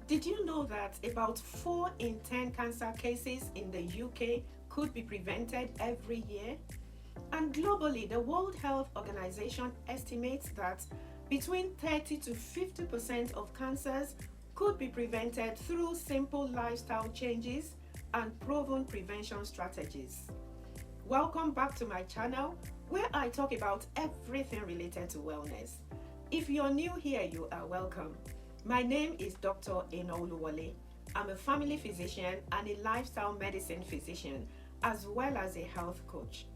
Did you know that about 4 in 10 cancer cases in the UK could be prevented every year? And globally, the World Health Organization estimates that between 30 to 50% of cancers could be prevented through simple lifestyle changes and proven prevention strategies. Welcome back to my channel where I talk about everything related to wellness. If you're new here, you are welcome. My name is Dr. Enooluwole. I'm a family physician and a lifestyle medicine physician, as well as a health coach.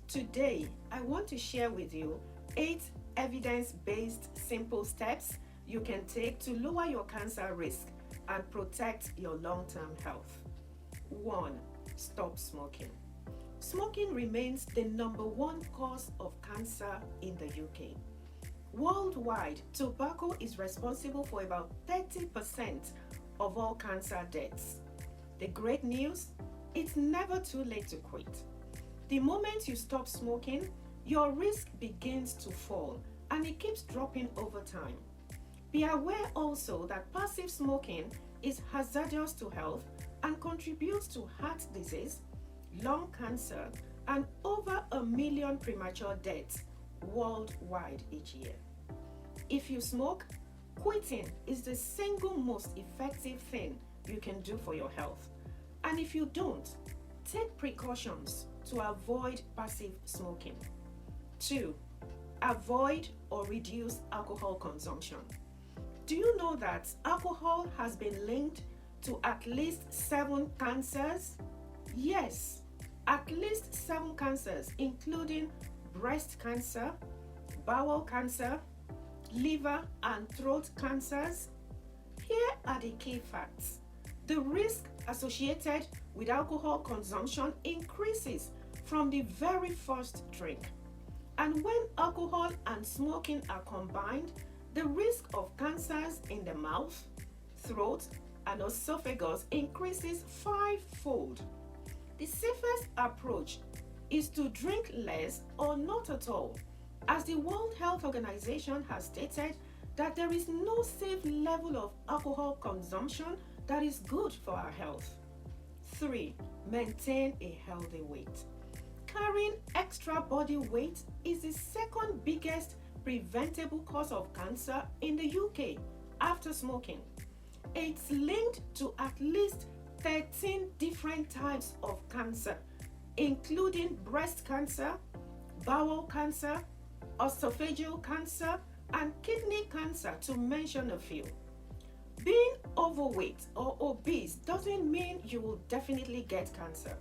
Today, I want to share with you 8 evidence-based simple steps you can take to lower your cancer risk and protect your long-term health. 1. Stop smoking. Smoking remains the #1 cause of cancer in the UK. Worldwide, tobacco is responsible for about 30% of all cancer deaths. The great news? It's never too late to quit. The moment you stop smoking, your risk begins to fall and it keeps dropping over time. Be aware also that passive smoking is hazardous to health and contributes to heart disease, lung cancer, and over 1 million premature deaths worldwide each year. If you smoke, quitting is the single most effective thing you can do for your health. And if you don't, take precautions to avoid passive smoking. 2. Avoid or reduce alcohol consumption. Do you know that alcohol has been linked to at least 7 cancers? Yes, at least 7 cancers, including breast cancer, bowel cancer, liver and throat cancers. Here are the key facts. The risk associated with alcohol consumption increases from the very first drink. And when alcohol and smoking are combined, the risk of cancers in the mouth, throat, and esophagus increases 5-fold. The safest approach is to drink less or not at all, as the World Health Organization has stated that there is no safe level of alcohol consumption that is good for our health. 3. Maintain a healthy weight. Carrying extra body weight is the second biggest preventable cause of cancer in the UK after smoking. It's linked to at least 13 different types of cancer, including breast cancer, bowel cancer, esophageal cancer, and kidney cancer, to mention a few. Being overweight or obese doesn't mean you will definitely get cancer,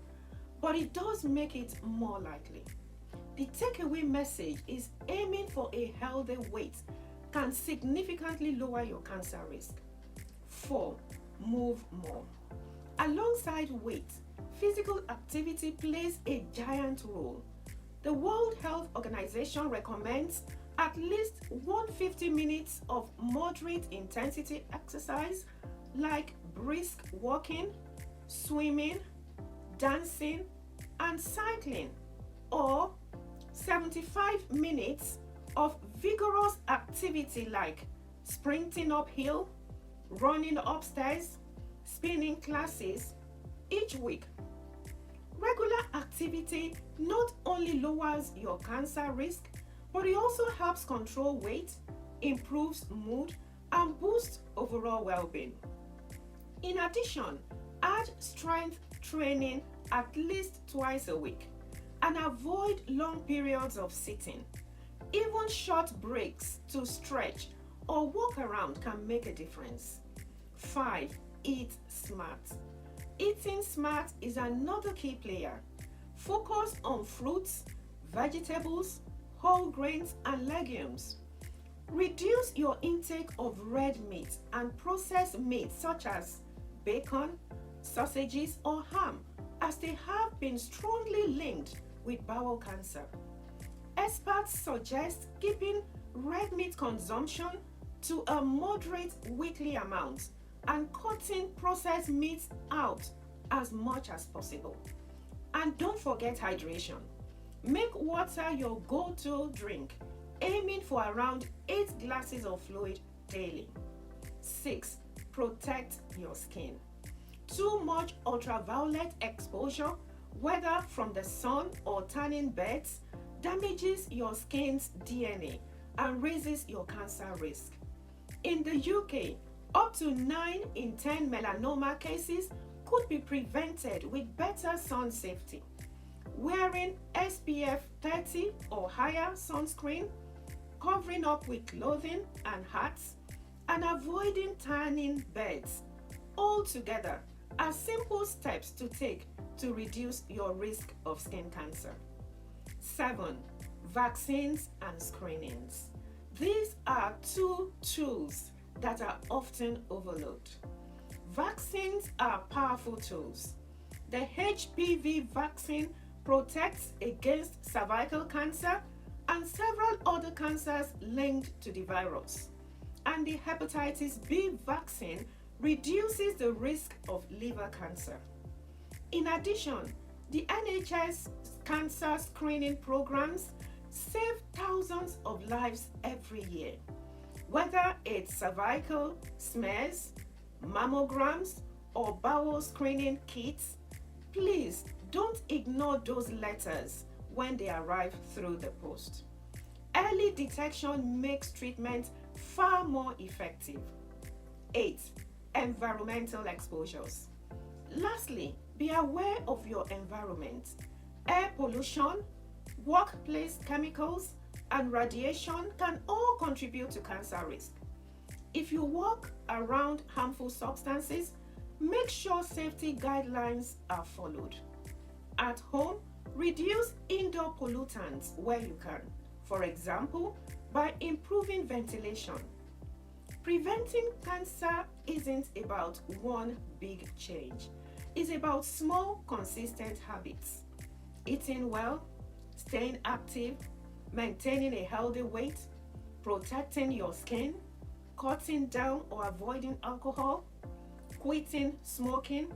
but it does make it more likely. The takeaway message is aiming for a healthy weight can significantly lower your cancer risk. 4. Move more. Alongside weight, physical activity plays a giant role. The World Health Organization recommends at least 150 minutes of moderate intensity exercise like brisk walking, swimming, dancing, and cycling, or 75 minutes of vigorous activity like sprinting uphill, running upstairs, spinning classes each week. Regular activity not only lowers your cancer risk, but it also helps control weight, improves mood, and boosts overall well-being. In addition, add strength training at least twice a week and avoid long periods of sitting. Even short breaks to stretch or walk around can make a difference. 5. Eat smart. Eating smart is another key player. Focus on fruits, vegetables, whole grains, and legumes. Reduce your intake of red meat and processed meat such as bacon, sausages, or ham, as they have been strongly linked with bowel cancer. Experts suggest keeping red meat consumption to a moderate weekly amount and cutting processed meats out as much as possible. And don't forget hydration. Make water your go-to drink, aiming for around 8 glasses of fluid daily. 6. protect your skin. Too much ultraviolet exposure, whether from the sun or tanning beds, damages your skin's DNA and raises your cancer risk. In the UK, up to 9 in 10 melanoma cases could be prevented with better sun safety. Wearing SPF 30 or higher sunscreen, covering up with clothing and hats, and avoiding tanning beds altogether are simple steps to take to reduce your risk of skin cancer. 7. Vaccines and screenings. These are two tools that are often overlooked. Vaccines are powerful tools. The HPV vaccine protects against cervical cancer and several other cancers linked to the virus. And the hepatitis B vaccine reduces the risk of liver cancer. In addition, the NHS cancer screening programs save thousands of lives every year. Whether it's cervical smears, mammograms, or bowel screening kits, please don't ignore those letters when they arrive through the post. Early detection makes treatment far more effective. 8. Environmental exposures. Lastly, be aware of your environment. Air pollution, workplace chemicals, and radiation can all contribute to cancer risk. If you walk around harmful substances, make sure safety guidelines are followed. At home, reduce indoor pollutants where you can, for example, by improving ventilation. Preventing cancer isn't about one big change. It's about small, consistent habits. Eating well, staying active, maintaining a healthy weight, protecting your skin, cutting down or avoiding alcohol, quitting smoking,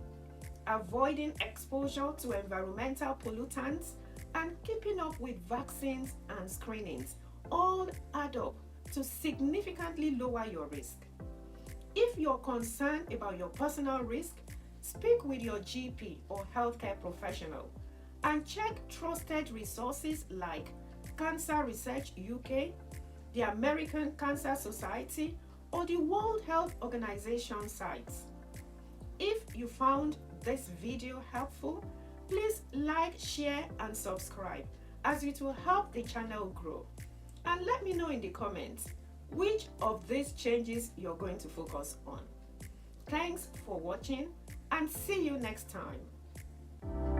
avoiding exposure to environmental pollutants, and keeping up with vaccines and screenings all add up to significantly lower your risk. If you're concerned about your personal risk, speak with your GP or healthcare professional and check trusted resources like Cancer Research UK, the American Cancer Society, or the World Health Organization sites. If you found this video helpful, please like, share, and subscribe, as it will help the channel grow. And let me know in the comments which of these changes you're going to focus on. Thanks for watching, and see you next time.